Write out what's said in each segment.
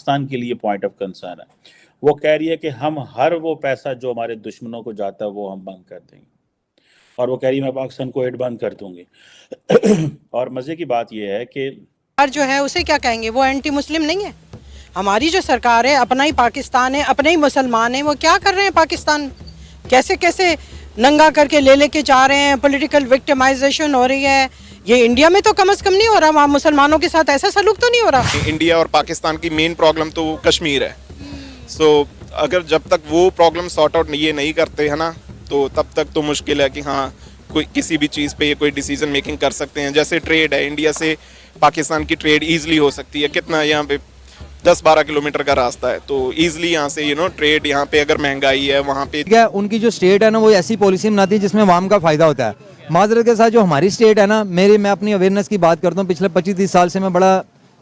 پاکستان کے لیے point of concern ہے. وہ کہہ رہی ہے کہ ہم ہر وہ پیسہ جو ہمارے دشمنوں کو جاتا ہے وہ ہم بند کر دیں گے, اور وہ کہہ رہی ہے میں پاکستان کو ایڈ بند کر دوں گی. اور مزے کی بات یہ ہے کہ جو ہے اسے کیا کہیں گے, وہ اینٹی مسلم نہیں ہے. ہماری جو سرکار ہے اپنا ہی پاکستان ہے, اپنے ہی مسلمان ہیں, وہ کیا کر رہے ہیں پاکستان, کیسے کیسے ننگا کر کے لے کے جا رہے ہیں, پولیٹیکل وکٹمائزیشن ہو رہی ہے. یہ انڈیا میں تو کم از کم نہیں ہو رہا, وہاں مسلمانوں کے ساتھ ایسا سلوک تو نہیں ہو رہا. انڈیا اور پاکستان کی مین پرابلم تو کشمیر ہے. سو اگر جب تک وہ پرابلم سارٹ آؤٹ یہ نہیں کرتے ہیں نا, تو تب تک تو مشکل ہے کہ ہاں کوئی کسی بھی چیز پہ یہ کوئی ڈیسیژن میکنگ کر سکتے ہیں. جیسے ٹریڈ ہے, انڈیا سے پاکستان کی ٹریڈ ایزلی ہو سکتی ہے. کتنا یہاں پہ 10-12 کلومیٹر کا راستہ ہے, تو ایزلی یہاں سے ٹریڈ, یہاں پہ اگر مہنگائی ہے وہاں پہ کیا ان کی جو اسٹیٹ ہے نا وہ ایسی پالیسی بناتی ہے جس میں عوام کا فائدہ ہوتا ہے. معذرت کے ساتھ جو ہماری اسٹیٹ ہے نا, میں اپنی اویئرنیس کی بات کرتا ہوں, پچھلے 25-30 سال سے میں بڑا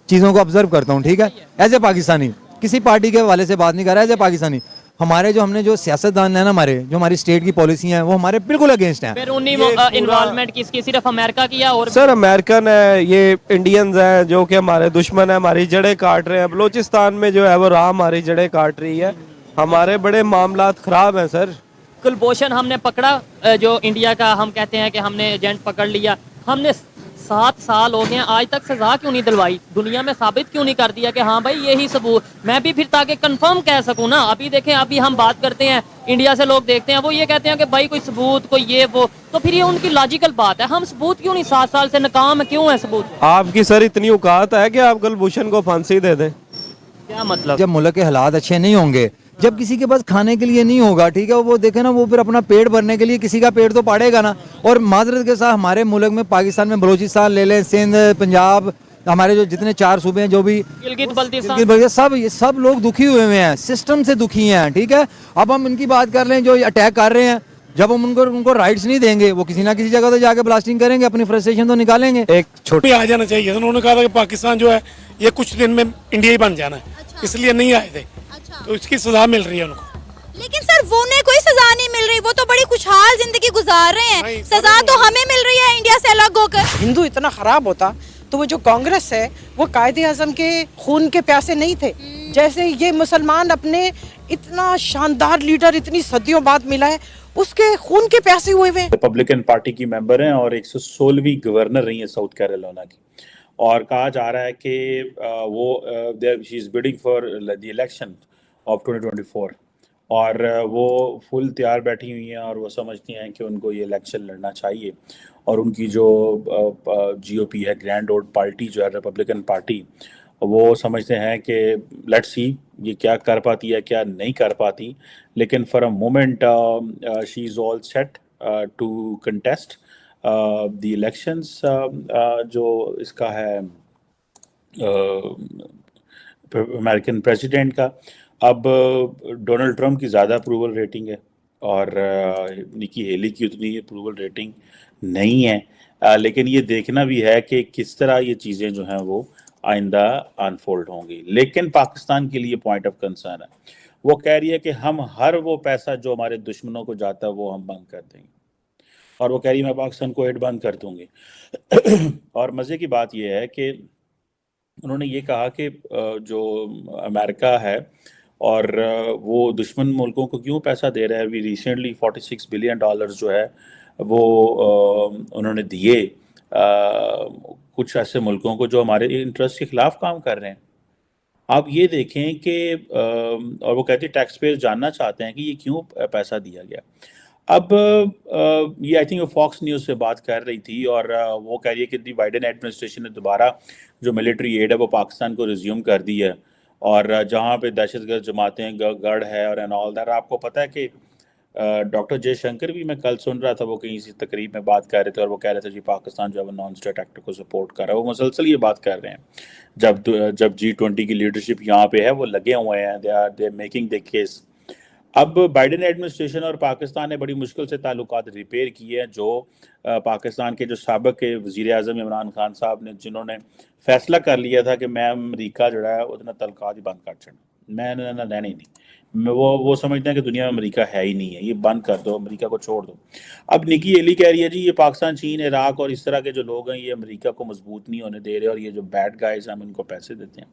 چیزوں کو آبزرو کرتا ہوں, ٹھیک ہے, ایز اے پاکستانی, کسی پارٹی کے حوالے سے بات نہیں کر رہا, ایز اے پاکستانی. ہمارے جو ہم نے جو سیاستدان ہیں نا, ہمارے جو ہماری اسٹیٹ کی پالیسی ہیں وہ ہمارے بالکل اگینسٹ ہیں. بیرونی انوالومنٹ کس کی, صرف امریکہ کی, اور سر امریکن ہے, یہ انڈینز ہیں جو کہ ہمارے دشمن ہیں, ہماری جڑیں کاٹ رہے ہیں. بلوچستان میں جو ہے وہ راہ ہماری جڑیں کاٹ رہی ہے. ہمارے بڑے معاملات خراب ہیں سر. کلبھوشن ہم نے پکڑا, جو انڈیا کا ہم کہتے ہیں کہ ہم نے ایجنٹ پکڑ لیا, ہم نے 7 سال ہو گئے ہیں, آج تک سزا کیوں نہیں دلوائی, دنیا میں ثابت کیوں نہیں کر دیا کہ ہاں بھائی یہی ثبوت, میں بھی پھر تاکہ کنفرم کہہ سکوں نا. ابھی دیکھیں, ابھی ہم بات کرتے ہیں, انڈیا سے لوگ دیکھتے ہیں, وہ یہ کہتے ہیں کہ بھائی کوئی ثبوت, کوئی یہ وہ, تو پھر یہ ان کی لاجیکل بات ہے. ہم ثبوت کیوں نہیں, 7 سال سے ناکام کیوں ہے ثبوت؟ آپ کی سر اتنی اوقات ہے کہ آپ کلبھوشن کو پھانسی دے دیں؟ کیا مطلب؟ جب ملک کے حالات اچھے نہیں ہوں گے, جب کسی کے پاس کھانے کے لیے نہیں ہوگا, ٹھیک ہے, وہ دیکھیں نا, وہ پھر اپنا پیٹ بھرنے کے لیے کسی کا پیٹ تو پاڑے گا نا. اور معذرت کے ساتھ ہمارے ملک میں, پاکستان میں, بلوچستان لے لیں, سندھ, پنجاب, ہمارے جو جتنے 4 صوبے ہیں, جو بھی گلگت بلتستان, سب لوگ دکھی ہوئے ہیں, سسٹم سے دکھی ہیں, ٹھیک ہے. اب ہم ان کی بات کر لیں جو اٹیک کر رہے ہیں, جب ہم ان کو رائٹس نہیں دیں گے, وہ کسی نہ کسی جگہ تو جا کے بلاسٹنگ کریں گے, اپنی فرسٹریشن تو نکالیں گے. ایک چھوٹی آ جانا چاہیے, انہوں نے کہا تھا کہ پاکستان جو ہے یہ کچھ دن میں انڈیا ہی بن جانا ہے, اس لیے نہیں آئے تھے, تو اس کی سزا مل رہی ہے ان کو. لیکن سر وہ انہیں کوئی سزا نہیں مل رہی, وہ تو بڑی خوشحال زندگی گزار رہے ہیں, سزا تو ہمیں مل رہی ہے انڈیا سے الگ ہو کر. ہندو اتنا خراب ہوتا تو وہ جو کانگریس ہے وہ قائد اعظم کے خون کے پیاسے نہیں تھے, جیسے یہ مسلمان اپنے اتنا شاندار لیڈر اتنی صدیوں بعد ملا ہے, اس کے خون کے پیاسے ہوئے ہوئے. ریپبلکن پارٹی کی ممبر ہیں اور 116ویں گورنر رہی ہیں ساؤتھ کیرولینا کی, اور کہا جا رہا ہے کہ وہ she is bidding for the election of 2024, اور وہ فل تیار بیٹھی ہوئی ہیں, اور وہ سمجھتی ہیں کہ ان کو یہ الیکشن لڑنا چاہیے. اور ان کی جو جی او پی ہے, گرینڈ اولڈ پارٹی جو ہے ریپبلکن پارٹی, وہ سمجھتے ہیں کہ لیٹ سی یہ کیا کر پاتی ہے کیا نہیں کر پاتی. لیکن for a moment she is all set to contest the elections, جو اس کا ہے امریکن پریزیڈنٹ کا. اب ڈونلڈ ٹرمپ کی زیادہ اپروول ریٹنگ ہے, اور نکی ہیلی کی اتنی اپروول ریٹنگ نہیں ہے. لیکن یہ دیکھنا بھی ہے کہ کس طرح یہ چیزیں جو ہیں وہ آئندہ انفولڈ ہوں گی. لیکن پاکستان کے لیے پوائنٹ آف کنسرن ہے. وہ کہہ رہی ہے کہ ہم ہر وہ پیسہ جو ہمارے دشمنوں کو جاتا ہے وہ ہم بند کر دیں گے, اور وہ کہہ رہی ہے میں پاکستان کو ایڈ بند کر دوں گی. اور مزے کی بات یہ ہے کہ انہوں نے یہ کہا کہ جو امریکہ ہے اور وہ دشمن ملکوں کو کیوں پیسہ دے رہا ہے. ابھی ریسنٹلی $46 بلین جو ہے وہ انہوں نے دیے کچھ ایسے ملکوں کو جو ہمارے انٹرسٹ کے خلاف کام کر رہے ہیں. آپ یہ دیکھیں کہ اور وہ کہتے ہیں ٹیکس پیئر جاننا چاہتے ہیں کہ یہ کیوں پیسہ دیا گیا. اب یہ آئی تھنک فاکس نیوز سے بات کر رہی تھی, اور وہ کہہ رہی ہے کہ دی بائیڈن ایڈمنسٹریشن نے دوبارہ جو ملٹری ایڈ ہے وہ پاکستان کو ریزیوم کر دی ہے, اور جہاں پہ دہشت گرد جماعتیں گڑھ ہے اور اینڈ آل دیٹ. آپ کو پتہ ہے کہ ڈاکٹر جے شنکر بھی میں کل سن رہا تھا, وہ کہیں سی تقریب میں بات کر رہے تھے, اور وہ کہہ رہے تھے جی پاکستان جو ہے وہ نان اسٹیٹ ایکٹ کو سپورٹ کر رہا ہے. وہ مسلسل یہ بات کر رہے ہیں جب G20 کی لیڈرشپ یہاں پہ ہے, وہ لگے ہوئے ہیں, دے میکنگ دی کیس. اب بائیڈن ایڈمنسٹریشن اور پاکستان نے بڑی مشکل سے تعلقات ریپیئر کیے ہیں, جو پاکستان کے جو سابق کے وزیر اعظم عمران خان صاحب نے, جنہوں نے فیصلہ کر لیا تھا کہ میں امریکہ جو ہے اتنا تعلقات ہی بند کر چھڑنا. मैं ना नहीं मैं वो समझते हैं कि दुनिया में अमेरिका है ही नहीं है, ये बंद कर दो, अमेरिका को छोड़ दो। अब निकी हेली कह रही है जी ये पाकिस्तान, चीन, इराक और इस तरह के जो लोग हैं ये अमेरिका को मजबूत नहीं होने दे रहे, और ये जो बैड गाइज हैं हम इनको पैसे देते हैं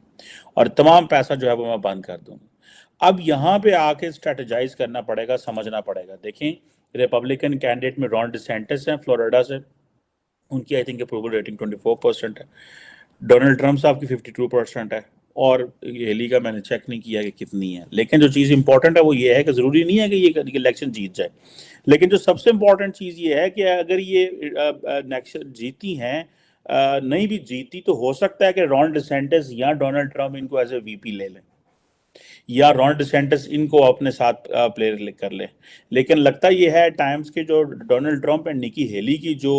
और तमाम पैसा जो है वो मैं बंद कर दूंगा। अब यहाँ पे आके स्ट्रेटेजाइज करना पड़ेगा, समझना पड़ेगा। देखें, रिपब्लिकन कैंडिडेट में रॉन डिसेंटिस हैं फ्लोरिडा से, उनकी आई थिंक अप्रूवल रेटिंग 24% है। डोनाल्ड ट्रम्प साहब की 52% है, और हेली का मैंने चेक नहीं किया कि कितनी है। लेकिन जो चीज़ इंपॉर्टेंट है वो ये है कि ज़रूरी नहीं है कि ये इलेक्शन जीत जाए, लेकिन जो सबसे इंपॉर्टेंट चीज़ ये है कि अगर ये इलेक्शन जीती हैं, नहीं भी जीती तो हो सकता है कि रॉन डिसेंटिस या डोनाल्ड ट्रम्प इनको एज ए वीपी ले लें, या रॉन डिसेंटिस इनको अपने साथ प्लेयर कर ले। लेकिन लगता ये है टाइम्स के जो Donald Trump and Nikki Haley की जो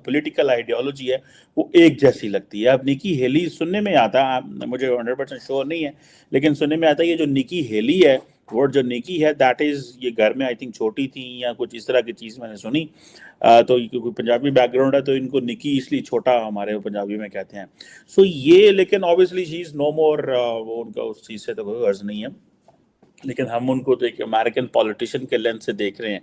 पॉलिटिकल आइडियोलॉजी है वो एक जैसी लगती है। अब निकी हेली सुनने में आता है, मुझे 100% श्योर नहीं है, लेकिन सुनने में आता है ये जो निकी हेली है, वर्ड जो निकी है दैट इज़, ये घर में आई थिंक छोटी थी या कुछ इस तरह की चीज़ मैंने सुनी। तो क्योंकि पंजाबी बैकग्राउंड है तो इनको निकी इसलिए छोटा हमारे पंजाबी में कहते हैं। सो ये, लेकिन ऑब्वियसली शी इज़ नो मोर, वो उनका उस चीज़ से तो कोई गर्ज नहीं है, लेकिन हम उनको तो एक अमेरिकन पॉलिटिशियन के लेंस से देख रहे हैं।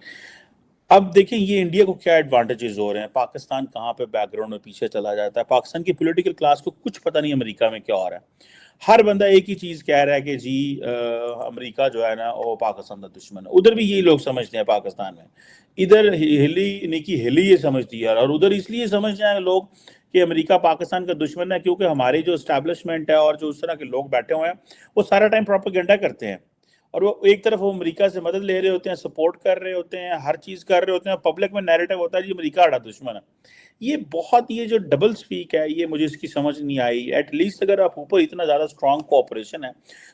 अब देखें ये इंडिया को क्या एडवांटेजेस हो रहे हैं, पाकिस्तान कहाँ पे बैकग्राउंड में पीछे चला जाता है। पाकिस्तान की पॉलिटिकल क्लास को कुछ पता नहीं अमेरिका में क्या हो रहा है। हर बंदा एक ही चीज़ कह रहा है कि जी अमेरिका जो है ना वो पाकिस्तान का दुश्मन है। उधर भी यही लोग समझते हैं पाकिस्तान में, इधर हिली निकी हिली ये समझती है, और उधर इसलिए समझ रहे हैं लोग कि अमेरिका पाकिस्तान का दुश्मन है क्योंकि हमारी जो एस्टैब्लिशमेंट है और जो उस तरह के लोग बैठे हुए हैं वो सारा टाइम प्रोपेगेंडा करते हैं, और वो एक तरफ वो अमेरिका से मदद ले रहे होते हैं, सपोर्ट कर रहे होते हैं, हर चीज़ कर रहे होते हैं, पब्लिक में नैरेटिव होता है जी अमेरिका हमारा दुश्मन है। ये बहुत, ये जो डबल स्पीक है ये मुझे इसकी समझ नहीं आई। एटलीस्ट अगर आप ऊपर इतना ज़्यादा स्ट्रॉन्ग कोऑपरेशन है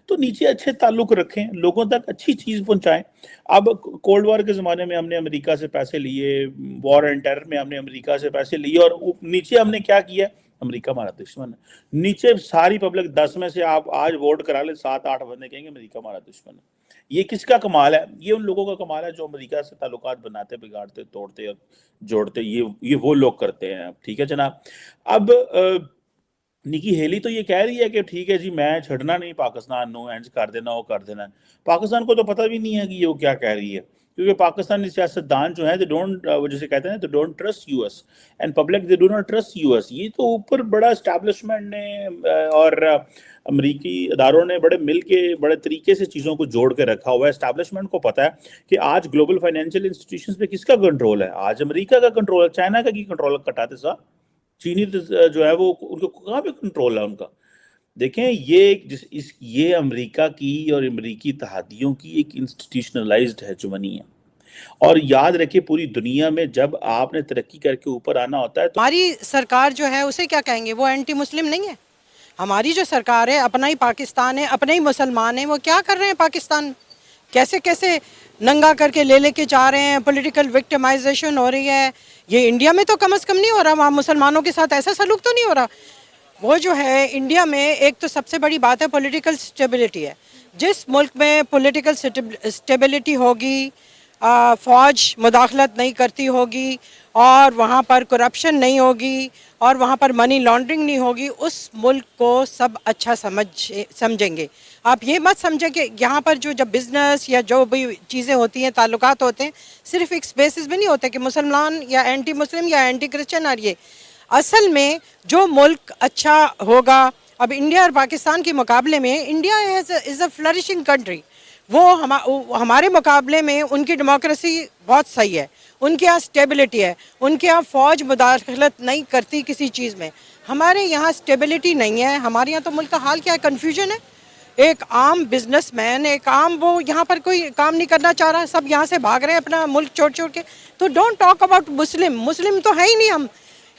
तो नीचे अच्छे ताल्लुक रखें, लोगों तक अच्छी चीज़ पहुंचाएं। अब कोल्ड वॉर के ज़माने में हमने अमेरिका से पैसे लिए, वॉर एंड टेरर में हमने अमेरिका से पैसे लिए, और नीचे हमने क्या किया, अमेरिका हमारा दुश्मन है। नीचे सारी पब्लिक 10 में से आप आज वोट करा ले, 7-8 बंदे कहेंगे अमेरिका हमारा दुश्मन है। ये किसका कमाल है? ये उन लोगों का कमाल है जो अमेरिका से ताल्लुकात बनाते, बिगाड़ते, तोड़ते और जोड़ते, ये वो लोग करते हैं। ठीक है जनाब। अब निकी हेली तो ये कह रही है कि ठीक है जी मैं छड़ना नहीं पाकिस्तान नो एंड कर देना, वो कर देना। पाकिस्तान को तो पता भी नहीं है कि ये वो क्या कह रही है, क्योंकि पाकिस्तानी सियासतदान जो है दे डोंट, वो जैसे कहते हैं, they don't trust US and public they do not trust US. ये तो ऊपर बड़ा एस्टैब्लिशमेंट ने और अमरीकी इदारों ने बड़े मिल के बड़े तरीके से चीज़ों को जोड़ के रखा हुआ है। एस्टैब्लिशमेंट को पता है कि आज ग्लोबल फाइनेंशियल इंस्टीट्यूशंस पे किसका कंट्रोल है, आज अमेरिका का कंट्रोल है, चाइना का की कंट्रोल कटाते साहब, चीनी जो है वो उनको कहाँ पे कंट्रोल है उनका। देखें ये अमेरिका की और अमेरीकी इत्तेहादियों की एक इंस्टीट्यूशनलाइज्ड हेजेमनी है, और याद रखिए पूरी दुनिया में जब आपने तरक्की करके ऊपर आना होता है तो हमारी सरकार जो है उसे क्या कहेंगे, वो एंटी मुस्लिम नहीं है। हमारी जो सरकार है, अपना ही पाकिस्तान है, अपने ही मुसलमान हैं, वो क्या कर रहे हैं पाकिस्तान में, कैसे कैसे नंगा करके लेके जा रहे हैं, पॉलिटिकल विक्टिमाइजेशन हो रही है। ये इंडिया में तो कम से कम नहीं हो रहा, वहाँ मुसलमानों के साथ ऐसा सलूक तो नहीं हो रहा। वो जो है इंडिया में एक तो सबसे बड़ी बात है पॉलिटिकल स्टेबिलिटी है। जिस मुल्क में पॉलिटिकल स्टेबिलिटी होगी, फ़ौज मुदाखलत नहीं करती होगी, और वहाँ पर करप्शन नहीं होगी, और वहाँ पर मनी लॉन्ड्रिंग नहीं होगी, उस मुल्क को सब अच्छा समझेंगे। आप ये मत समझें कि यहाँ पर जो जब बिज़नेस या जो भी चीज़ें होती हैं, ताल्लुकात होते हैं, सिर्फ एक स्पेसिस में नहीं होते कि मुसलमान या एंटी मुस्लिम या एंटी क्रिश्चियन। और ये असल में जो मुल्क अच्छा होगा, अब इंडिया और पाकिस्तान के मुकाबले में India is a flourishing country. वो हमारे मुकाबले में उनकी डेमोक्रेसी बहुत सही है, उनके यहाँ स्टेबिलिटी है, उनके यहाँ फ़ौज मुदाखलत नहीं करती किसी चीज़ में। हमारे यहाँ स्टेबिलिटी नहीं है। हमारे यहाँ तो मुल्क का हाल क्या है, कन्फ्यूजन है। एक आम बिजनेसमैन, एक आम वो यहाँ पर कोई काम नहीं करना चाह रहा, सब यहाँ से भाग रहे हैं अपना मुल्क छोड़ छोड़ के। तो डोंट टॉक अबाउट मुस्लिम तो है ही नहीं हम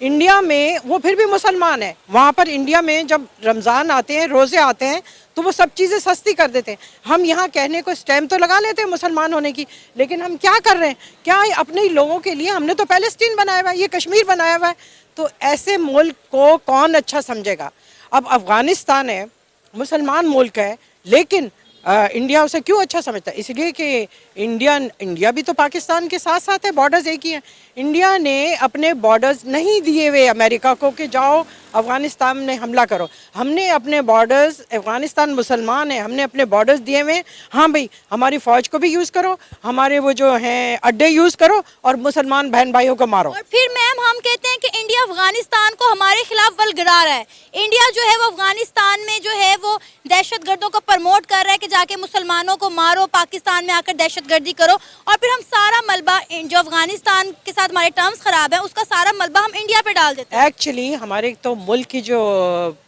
इंडिया में, वो फिर भी मुसलमान है। वहाँ पर इंडिया में जब रमज़ान आते हैं, रोज़े आते हैं, तो वो सब चीज़ें सस्ती कर देते हैं। हम यहाँ कहने को स्टैम्प तो लगा लेते हैं मुसलमान होने की, लेकिन हम क्या कर रहे हैं, क्या अपने ही लोगों के लिए हमने तो पैलेस्टीन बनाया हुआ है, ये कश्मीर बनाया हुआ है। तो ऐसे मुल्क को कौन अच्छा समझेगा। अब अफ़गानिस्तान है, मुसलमान मुल्क है, लेकिन इंडिया उसे क्यों अच्छा समझता है? इसलिए कि इंडिया भी तो पाकिस्तान के साथ साथ है, बॉर्डर्स एक ही हैं। इंडिया ने अपने बॉर्डर्स नहीं दिए हुए अमेरिका को कि जाओ अफ़गानिस्तान में हमला करो। हमने अपने बॉर्डर्स, अफ़गानिस्तान मुसलमान है, हमने अपने बॉर्डर्स दिए हुए हैं। हाँ भाई, हमारी फ़ौज को भी यूज़ करो, हमारे वो जो हैं अड्डे यूज़ करो और मुसलमान बहन भाइयों को मारो। और फिर मैम हम कहते हैं कि इंडिया अफगानिस्तान को हमारे खिलाफ वलगड़ा रहा है। इंडिया जो है वो अफगानिस्तान में जो है वो दहशतगर्दों को प्रमोट कर रहा है कि जाके मुसलमानों को मारो, पाकिस्तान में आकर दहशतगर्दी करो, और फिर हम सारा मलबा जो अफगानिस्तान के साथ हमारे टर्म्स खराब हैं उसका सारा मलबा हम इंडिया पे डाल देते हैं। एक्चुअली हमारे तो मुल्क की जो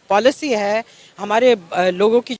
पॉलिसी है, हमारे लोगों की